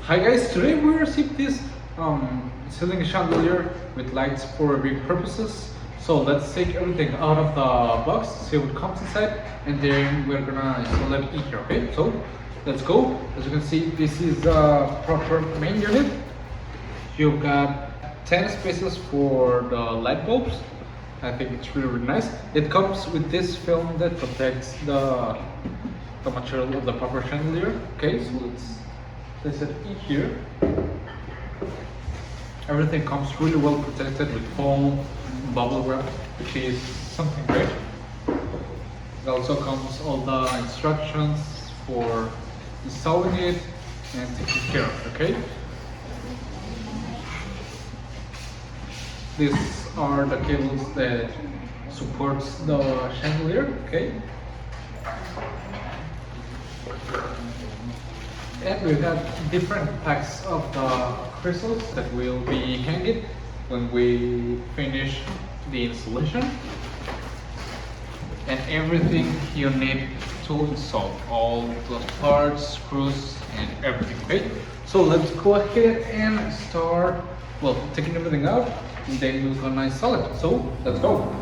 Hi guys, today we received this ceiling chandelier with lights for big purposes. So let's take everything out of the box, see what comes inside, and then we're gonna install it in here, okay? So let's go. As you can see, this is a proper main unit. You've got 10 spaces for the light bulbs. I think it's really nice. It comes with this film that protects the material of the proper chandelier. Okay, so let's place it in here. Everything comes really well protected with foam, bubble wrap, which is something great. It also comes all the instructions for installing it and taking care of it, okay? These are the cables that supports the chandelier, okay? And we have different packs of the crystals that will be hanging when we finish the installation. And everything you need to install, all the parts, screws, and everything, okay? So let's go ahead and start, well, taking everything out, and then we're gonna install it. So let's go.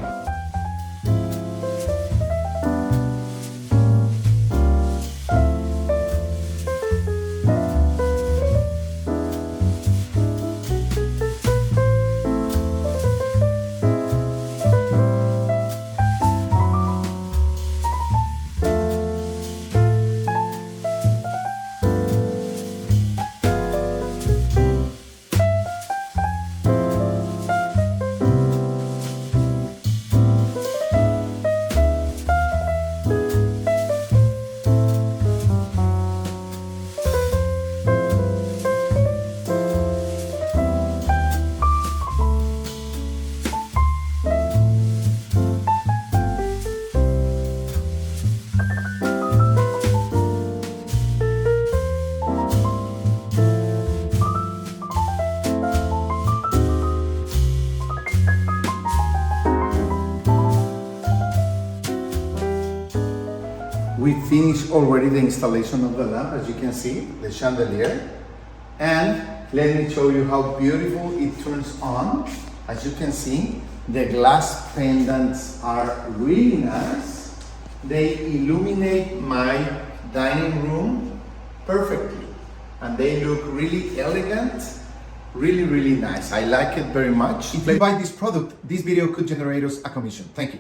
We finished already the installation of the lamp, as you can see, the chandelier. And let me show you how beautiful it turns on. As you can see, the glass pendants are really nice. They illuminate my dining room perfectly. And they look really elegant, really nice. I like it very much. If you buy this product, this video could generate us a commission. Thank you.